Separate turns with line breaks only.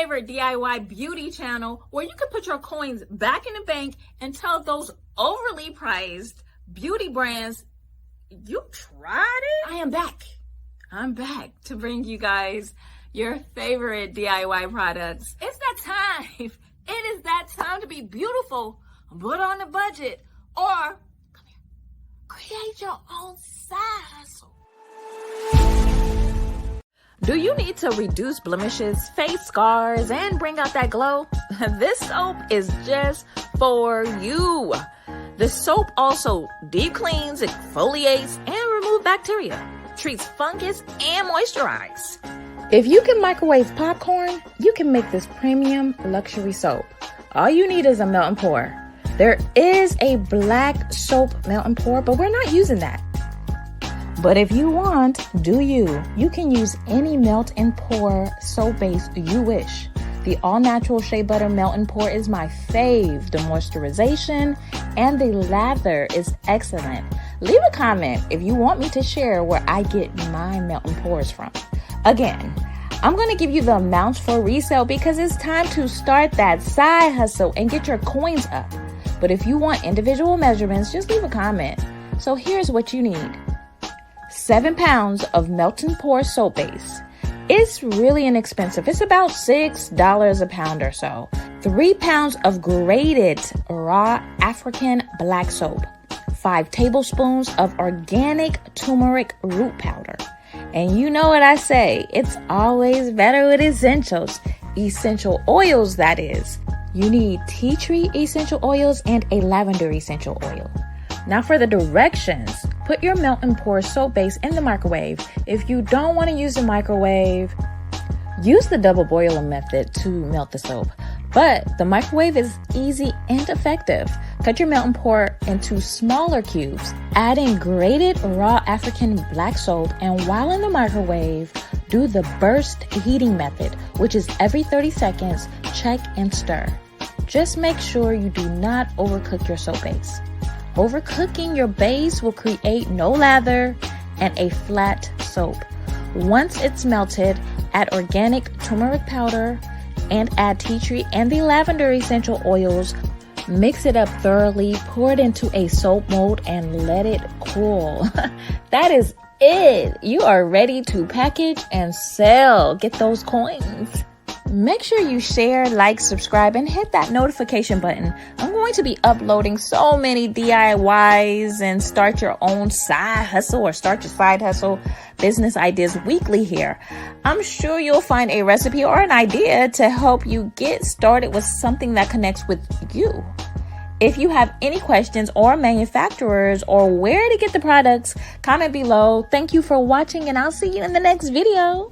favorite DIY beauty channel where you can put your coins back in the bank and tell those overly priced beauty brands, you tried it? I am back. I'm back to bring you guys your favorite DIY products. It's that time. It is that time to be beautiful, but on a budget, or come here, create your own side hustle. Do you need to reduce blemishes, face scars, and bring out that glow? This soap is just for you. The soap also deep cleans, exfoliates, and removes bacteria, treats fungus, and moisturizes. If you can microwave popcorn, you can make this premium luxury soap. All you need is a melt and pour. There is a black soap melt and pour, but we're not using that. But if you want, you can use any melt and pour soap base you wish. The all natural shea butter melt and pour is my fave. The moisturization and the lather is excellent. Leave a comment if you want me to share where I get my melt and pours from. Again, I'm going to give you the amounts for resale because it's time to start that side hustle and get your coins up. But if you want individual measurements, just leave a comment. So here's what you need. 7 pounds of melt and pour soap base. It's really inexpensive. It's about $6 a pound or so. 3 pounds of grated raw African black soap. 5 tablespoons of organic turmeric root powder. And you know what I say, it's always better with essentials. Essential oils, that is. You need tea tree essential oils and a lavender essential oil. Now for the directions, put your melt and pour soap base in the microwave. If you don't want to use the microwave, use the double boiler method to melt the soap. But the microwave is easy and effective. Cut your melt and pour into smaller cubes. Add in grated raw African black soap, and while in the microwave, do the burst heating method, which is every 30 seconds, check and stir. Just make sure you do not overcook your soap base. Overcooking your base will create no lather and a flat soap. Once it's melted, add organic turmeric powder and add tea tree and the lavender essential oils. Mix it up thoroughly, pour it into a soap mold and let it cool. That is it. You are ready to package and sell. Get those coins. Make sure you share, like, subscribe, and hit that notification button. I'm going to be uploading so many DIYs and start your own side hustle or start your side hustle business ideas weekly here. I'm sure you'll find a recipe or an idea to help you get started with something that connects with you. If you have any questions or manufacturers or where to get the products, comment below. Thank you for watching, and I'll see you in the next video.